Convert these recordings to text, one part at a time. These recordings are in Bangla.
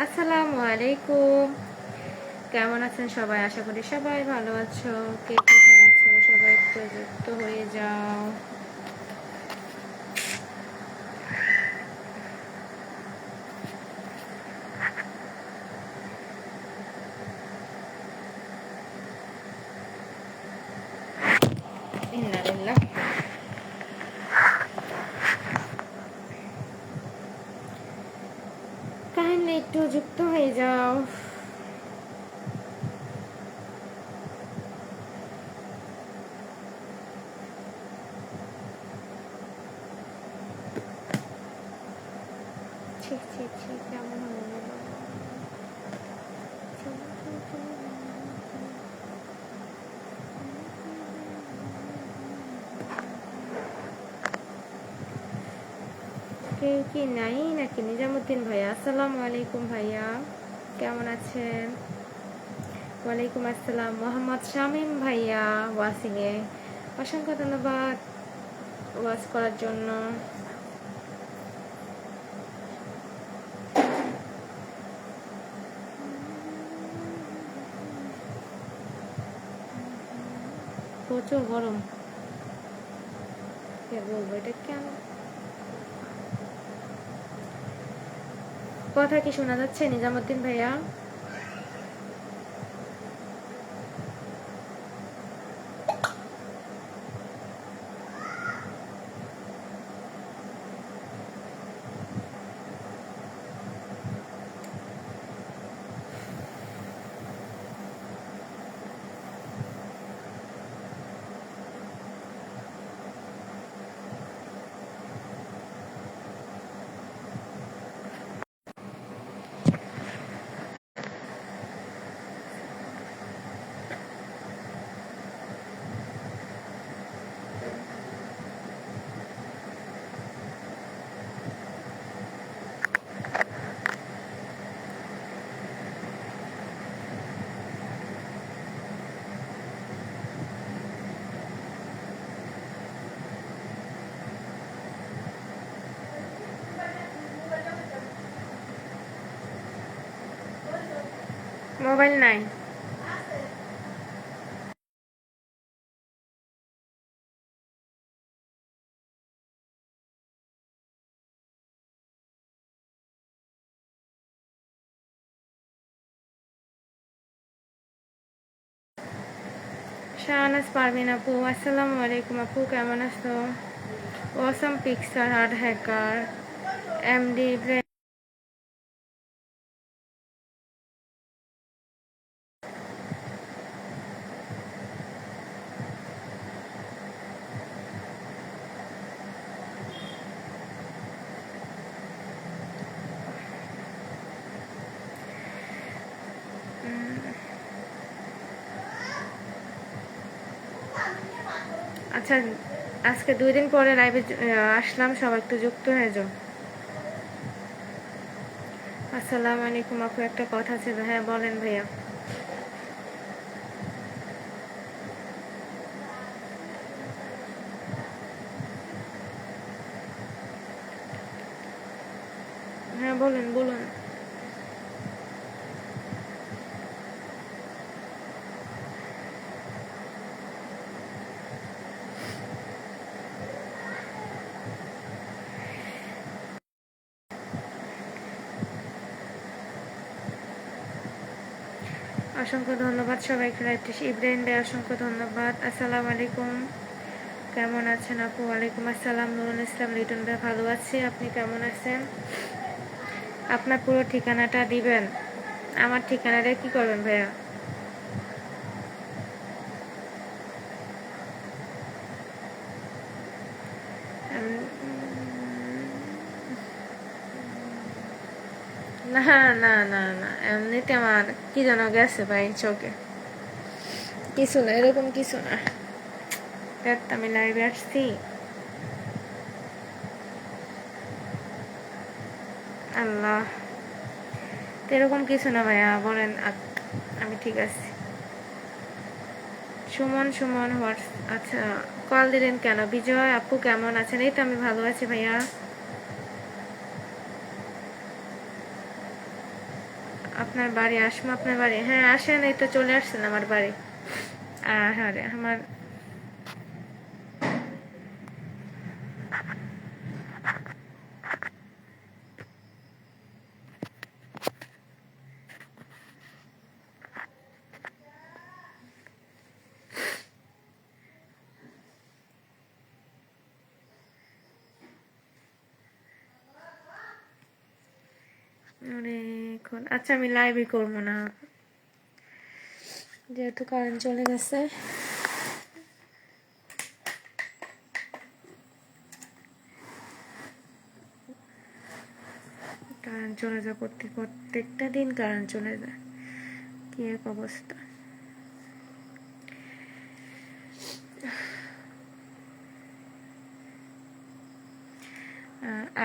আসসালামু আলাইকুম। কেমন আছেন সবাই? আশা করি সবাই ভালো আছো। কে কোথায় আছো সবাই একটু যুক্ত হয়ে যাও। ইন্নালিল্লাহ। কাইন্ডলি একটু যুক্ত হয়ে যাও। ছি ছি ছি, কেমন হয়ে গেল। কেউ কি নাই নাকি? নিজামুদ্দিন ভাইয়া, আসসালামু আলাইকুম ভাইয়া, কেমন আছেন? ওয়ালাইকুম আসসালাম। মোহাম্মদ শামীম ভাইয়া ওয়াসিংয়ে, অসংখ্য ধন্যবাদ ওয়াচ করার জন্য। প্রচুর গরম, কে বলবো এটা কেন। কথা কি শোনা যাচ্ছে নিজামুদ্দিন ভাইয়া? মোবাইল নাই। শাহনাজ পারভিন আপু, আসসালামু আলাইকুম আপু, কেমন আছো? অসম পিকচার আর্ট হ্যাকার এমডি। আচ্ছা, আজকে 2 দিন পরে লাইভে আসলাম, সবাই একটু যুক্ত হয়ে যাও। আসসালামু আলাইকুম আপু, একটা কথা ছিল। হ্যাঁ বলেন ভাইয়া। হ্যাঁ বলেন বলুন। অসংখ্য ধন্যবাদ সবাইকে লাইভটি, ইব্রাহিম ভাই অসংখ্য ধন্যবাদ। আসসালামু আলাইকুম, কেমন আছেন আপু? ওয়ালাইকুম আসসালাম। নুরুল ইসলাম লিটন ভাই, ভালো আছি, আপনি কেমন আছেন? আপনার পুরো ঠিকানাটা দিবেন। আমার ঠিকানাটা কি করবেন ভাইয়া? না না না না, এমনিতে আমার কি যেন গেছে ভাই চোখে, কিছু না, এরকম কিছু না। আমি লাইভে আসছি, আল্লাহ, এরকম কিছু না ভাইয়া, বলেন। আমি ঠিক আছি। সুমন সুমন হোয়াটস, আচ্ছা, কল দিলেন কেন? বিজয় আপু কেমন আছেন? এই তো আমি ভালো আছি ভাইয়া। আপনার বাড়ি আসবো, আপনার বাড়ি? হ্যাঁ আসেন, এই তো চলে আসছেন আমার বাড়ি। হ্যাঁ রে, আমার অনেকক্ষণ। আচ্ছা আমি লাইভই করবো না, যেহেতু কারেন্ট চলে গেছে। কারেন্ট চলে যায়, প্রত্যেকটা দিন কারেন্ট চলে যায়, কি এক অবস্থা।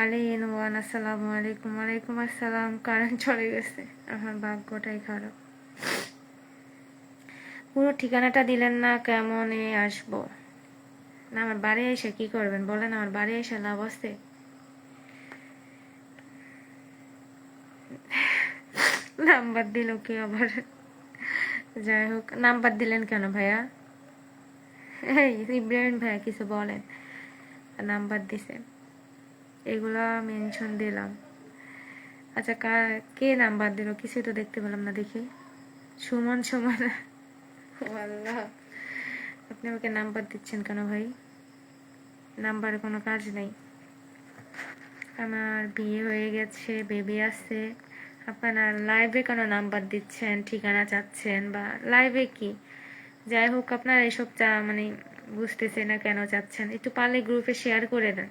আলী ইনওয়ান, আসসালামু আলাইকুম। ওয়ালাইকুম আসসালাম। কারেন্ট চলে গেছে, আমার ভাগ্যটাই খারাপ। পুরো ঠিকানাটা দিলেন না, কেমনে আসবো? না আমার বাড়ি এসে কি করবেন বলেন, আমার বাড়ি এসে লাভ আছে? নাম্বার দিল কি আবার? যাই হোক, নাম্বার দিলেন কেন ভাইয়া? এই ইব্রাহিম ভাইয়া কিছু বলেন, নাম্বার দিছে, এগুলা মেনশন দিলাম। আচ্ছা কে নাম্বার দিল? কিছু তো দেখতে পেলাম না, দেখি। সুমন সুমন, আল্লাহ, আপনি আমাকে নাম্বার দিচ্ছেন কেন ভাই? নাম্বারে কোনো কাজ নেই, আমার বিয়ে হয়ে গেছে, বেবি আছে। আপনারা লাইভে কেন নাম্বার দিচ্ছেন, ঠিকানা চাচ্ছেন, বা লাইভে কি? যাই হোক, আপনারা এসব মানে বুঝতেছে না কেন চাচ্ছেন, একটু পারলে গ্রুপে শেয়ার করে দেন।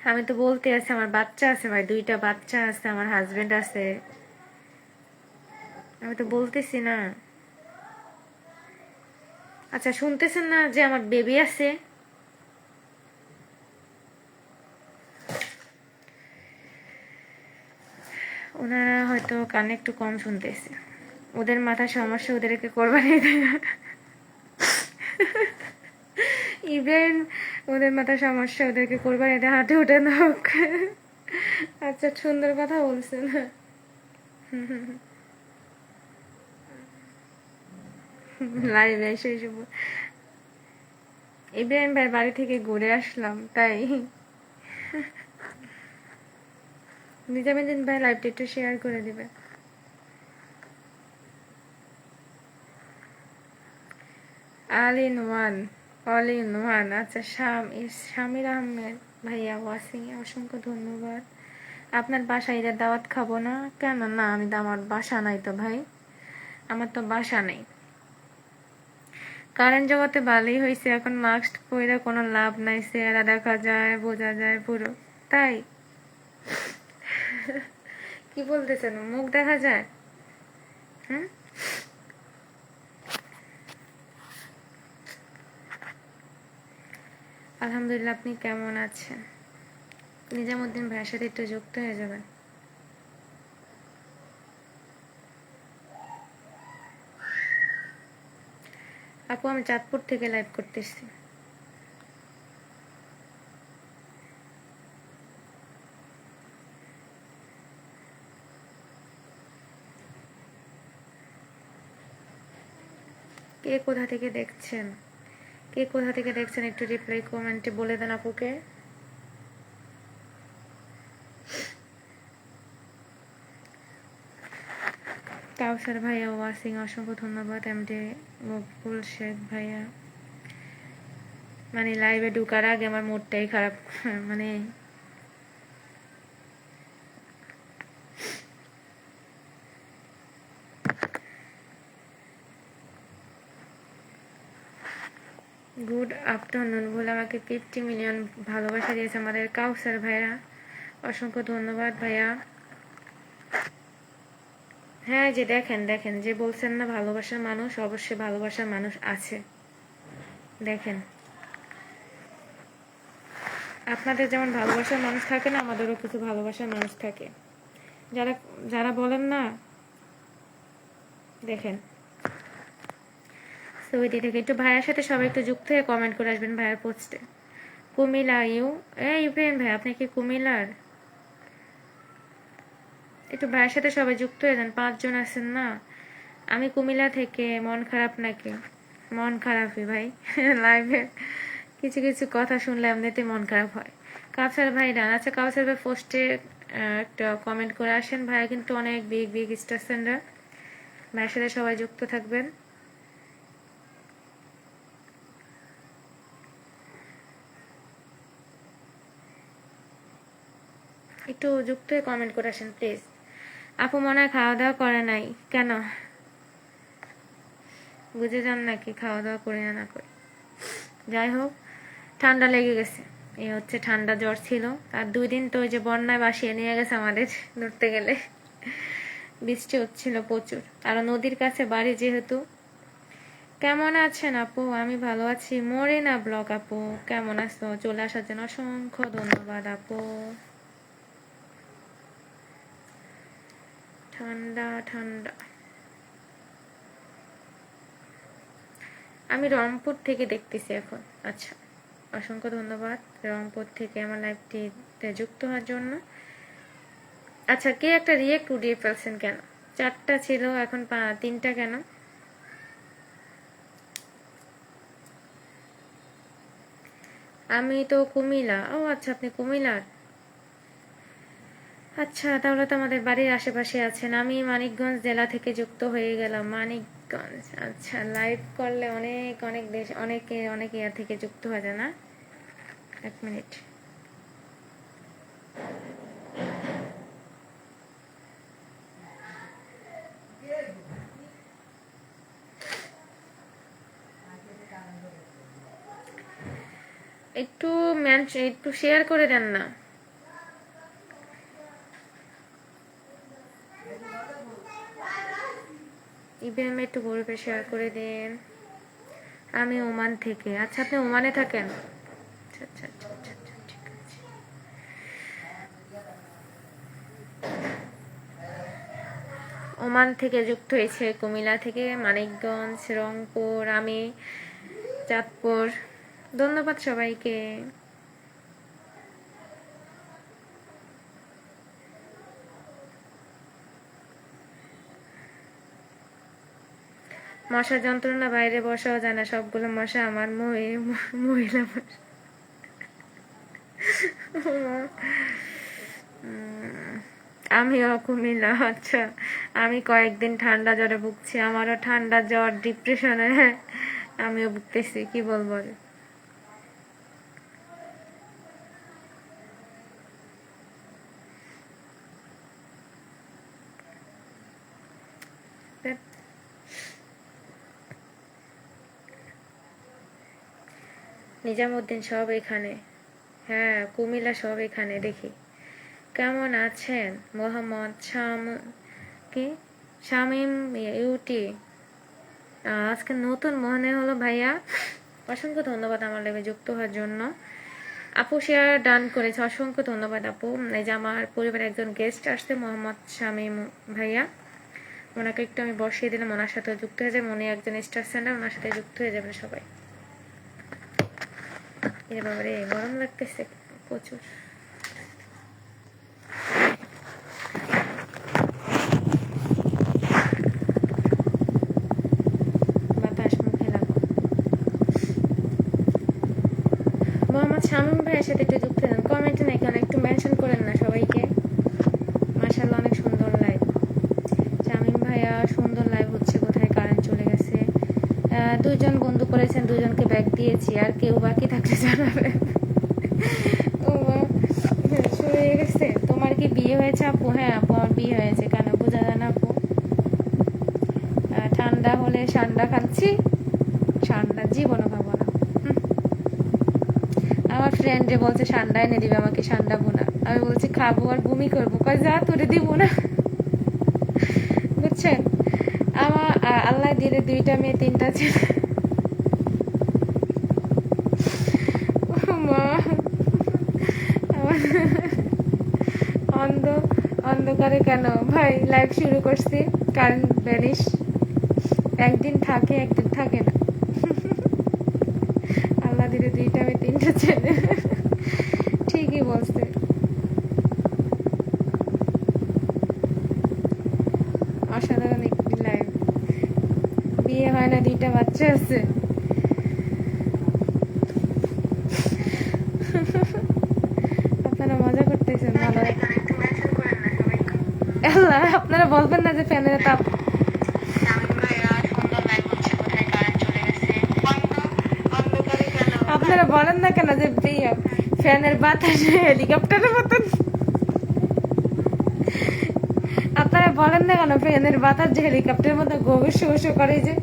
আমি তো বলতে আছি আমার বাচ্চা আছে ভাই, 2টা বাচ্চা আছে, আমার হাজবেন্ড আছে, আমি তো বলতেছি না। আচ্ছা শুনতেছেন না যে আমার বেবি আছে? ওনারা হয়তো কানে একটু কম শুনতেছে, ওদের মাথার সমস্যা, ওদেরকে কোরবানি দেয় না। ইভেন ওদের মাথার সমস্যা, ওদেরকে কোরবানি দেয়, হাতে উঠে হোক। আচ্ছা সুন্দর কথা বলছেন। লাইভে এসে এসব ইব্রাহিম ভাই বাড়ি থেকে ঘুরে আসলাম তাই। নিজামুদ্দিন ভাই লাইভটা একটু শেয়ার করে দিবে। All in one, all in one. আচ্ছা শামির আহমেদ ভাইয়া ওয়াসিং, অসংখ্য ধন্যবাদ। আপনার বাসায় ঈদের দাওয়াত খাবো না কেন? না আমি তো, আমার বাসা নাই তো ভাই, আমার তো বাসা নেই। কারেন্ট জগতে ভালোই হয়েছে, এখন মাস্ক পরে কোনো লাভ নাই, চেহারা দেখা যায়, বোঝা যায় পুরো, তাই। কি বলতেছেন, মুখ দেখা যায়? হুম, আলহামদুলিল্লাহ। আপনি কেমন আছেন? নিজামুদ্দিন ভাইয়ের সাথে একটু যুক্ত হয়ে যাবেন। আপু আমি চাঁদপুর থেকে লাইভ করতেছি। কে কোথা থেকে দেখছেন, কে কোথা থেকে দেখছেন একটু রিপ্লাই কমেন্টে বলে দেন আপুকে। কাউসার ভাইয়া ওয়াসিং, অসংখ্য ধন্যবাদ। এমডি মকবুল শেখ ভাইয়া, মানে লাইভে ঢুকার আগে আমার মুডটাই খারাপ। মানে গুড আফটারনুন বলে আমাকে 50 মিলিয়ন ভালোবাসা দিয়েছে আমাদের কাউসার ভাইয়া, অসংখ্য ধন্যবাদ ভাইয়া। হ্যাঁ যে দেখেন দেখেন, যে বলছেন না ভালোবাসার মানুষ, অবশ্যই ভালোবাসার মানুষ আছে, দেখেন। আপনাদের যেমন ভালোবাসার মানুষ থাকে না, আমাদেরও কিছু ভালোবাসার মানুষ থাকে, যারা যারা বলেন না, দেখেন ছবিটি থেকে একটু ভাইয়ের সাথে সবাই একটু যুক্ত হয়ে কমেন্ট করে আসবেন ভাইয়ের পোস্টে। কুমিল্লা ইব্রাহিম ভাই, আপনি কি কুমিল্লার? একটু ভাইয়ের সাথে সবাই যুক্ত হয়ে যান, 5 জন আছেন না। আমি কুমিল্লা থেকে। মন খারাপ নাকি? মন খারাপই ভাই। লাইভে কিছু কিছু কথা শুনলে এমনিতে মন খারাপ হয়। কাউসার ভাই ডান। আচ্ছা কাউসার ভাই পোস্টে একটা কমেন্ট করে আসেন। ভাই কিন্তু অনেক বিগ বিগ স্টার সেন্ডার, ভাইয়ের সাথে সবাই যুক্ত থাকবেন। একটু যুক্ত হয়ে কমেন্ট করে আসেন প্লিজ। আপু মনে হয় খাওয়া দাওয়া করে নাই কেন? বুঝে যান নাকি খাওয়া দাওয়া করে না করে? যাই হোক, ঠান্ডা লেগে গেছে। এই হচ্ছে ঠান্ডা জ্বর ছিল। আর 2 দিন তো ওই যে বন্যায় ভাসিয়ে নিয়ে গেছে আমাদের ধরতে গেলে। বৃষ্টি হচ্ছিল প্রচুর, আর নদীর কাছে বাড়ি যেহেতু। কেমন আছেন আপু? আমি ভালো আছি। মরিনা ব্লগ আপু কেমন আছো? চলে আসার জন্য অসংখ্য ধন্যবাদ আপু। ঠান্ডা ঠান্ডা। আমি রংপুর থেকে দেখতেছি এখন। আচ্ছা, অসংখ্য ধন্যবাদ রংপুর থেকে আমার লাইভটিতে যুক্ত হওয়ার জন্য। আচ্ছা, কে একটা রিয়েক্ট উড়িয়ে ফেলছেন কেন? 4টা ছিল, এখন 3টা কেন? আমি তো কুমিল্লা। ও আচ্ছা, আপনি কুমিল্লার। আচ্ছা, তাহলে তো আমাদের বাড়ির আশেপাশে আছেন। আমি মানিকগঞ্জ জেলা থেকে যুক্ত হয়ে গেলাম। মানিকগঞ্জ। আচ্ছা, লাইভ করলে অনেক অনেক দেশ অনেক ইয়ার থেকে যুক্ত হয়ে যায় না? 1 মিনিট। একটু শেয়ার করে দেন না। ইভেন একটু গ্রুপে শেয়ার করে দেন। আমি ওমান থেকে। আচ্ছা, আপনি ওমানে থাকেন? আচ্ছা আচ্ছা আচ্ছা আচ্ছা আচ্ছা, ঠিক আছে। ওমান থেকে যুক্ত হয়েছে, কুমিল্লা থেকে, মানিকগঞ্জ, রংপুর, আমি চাঁদপুর। ধন্যবাদ সবাইকে। মশা যন্ত্রণা বাইরে বসাও যায় না, সবগুলো মশা আমার মহিলা মশা। আমিও কুমিল্লা। আচ্ছা, আমি কয়েকদিন ঠান্ডা জ্বরে ভুগছি। আমারও ঠান্ডা জ্বর, ডিপ্রেশনে আমিও ভুগতেছি, কি বলবো। নিজামুদ্দিন সব এখানে। হ্যাঁ, কুমিল্লা সব এখানে। দেখি কেমন আছেন মোহাম্মদ কি শামিম ইউটি। আজকে নতুন মনে হলো ভাইয়া। অসংখ্য ধন্যবাদ আমার লাইভে যুক্ত হওয়ার জন্য। আপু শেয়ার ডান করেছে, অসংখ্য ধন্যবাদ আপু। এই যে আমার পরিবারের একজন গেস্ট আসছে, মোহাম্মদ শামিম ভাইয়া। ওনাকে একটু আমি বসিয়ে দিলাম, ওনার সাথে যুক্ত হয়ে যাবে। উনি একজন স্টার সেন্ডার, ওনার সাথে যুক্ত হয়ে যাবেন সবাই। এ বাবারে, গরম লাগতেছে প্রচুর। বাতাস মুখে লাগো। মোহাম্মদ শামীম ভাইয়ের সাথে একটু যুক্ত হন। কমেন্টে নাই কেন, একটু মেনশন করেন না সবাইকে। মাশাআল্লাহ, অনেক সুন্দর লাইভ। শামীম ভাইয়া সুন্দর লাইভ হচ্ছে। কোথায় কারেন্ট চলে গেছে? 2 জন বন্ধু করেছেন, 2 জনকে ব্যাগ দিয়েছি। আর কেউ বাকি থাকলে জানাবেন। শুরু হয়ে গেছে। তোমার কি বিয়ে হয়েছে আপু? হ্যাঁ আপু, আমার বিয়ে হয়েছে। কেন বোঝা যায় না আপু? ঠান্ডা হলে ঠান্ডা খাচ্ছি, ঠান্ডা জীবনও খাবো না। আমার ফ্রেন্ডে বলছে ঠান্ডা এনে দিবে আমাকে, ঠান্ডা বোনা। আমি বলছি খাবো আর বমি করবো। কয় যা, তোরে দিব না। বুঝছেন, আমার আল্লাহ দিলে 2টা মেয়ে 3টা ছেলে। মা, অন্ধ অন্ধকারে কেন ভাই? লাইভ শুরু করছি, কারেন্ট ভ্যানিশ। একদিন থাকে একদিন থাকে না। আল্লাহ দিলে দুইটা আমি তিনটা ছেলে। ঠিকই বলছে। অসাধারণ একটি লাইভ। বিয়ে হয় না, দুইটা বাচ্চা আছে। আপনারা মজা করতেছেন ভালো। আল্লাহ, আপনারা বলবেন না যে ফ্যানের তাপ? আপনারা বলেন না কেন যে ফ্যানের বাতাস হেলিকপ্টারের মতন? আপনারা বলেন না কেন ফ্যানের বাতাস যে হেলিকপ্টারের মতো গভীর শো করে যে?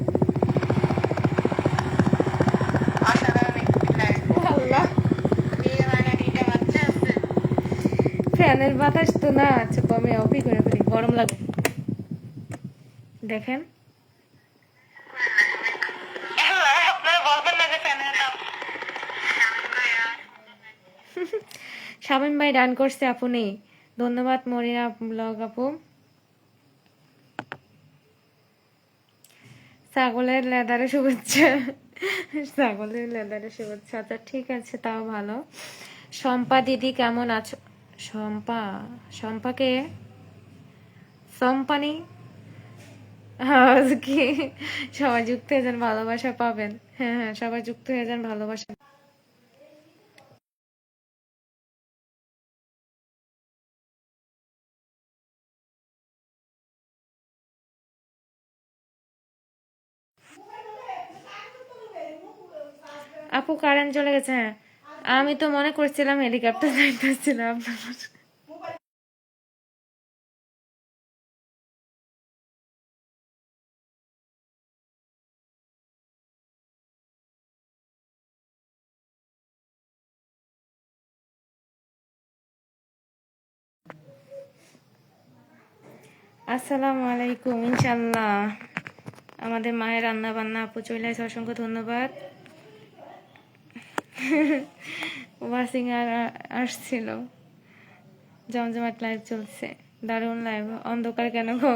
আল্লাহ, ফ্যানের বাতাস তো না। আচ্ছা, কমে অফই করে ফেলি, গরম লাগে। দেখেন, শামিম ভাই ডান করছে আপনি। ধন্যবাদ মরিনা ব্লগ আপু। ছাগলের লেদারে শুভেচ্ছা। ছাগলের লেদারে শুভেচ্ছা, আচ্ছা ঠিক আছে, তাও ভালো। শম্পা দিদি কেমন আছো? শম্পা? শম্পাকে সম্পানি? কি? সবাই যুক্ত হয়ে যান, ভালোবাসা পাবেন। হ্যাঁ হ্যাঁ, সবাই যুক্ত হয়ে যান, ভালোবাসা। আপু কারেন্ট চলে গেছে? হ্যাঁ, আমি তো মনে করছিলাম হেলিকপ্টার যাইতেছিল আপনার। আসসালামু আলাইকুম। ইনশাল্লাহ আমাদের মায়ের রান্না বান্না আপু চলে আসে, অসংখ্য ধন্যবাদ। ওয়াসিং আর আসছিল। জমজমাট লাইভ চলছে, দারুণ লাইভ। অন্ধকার কেন গো?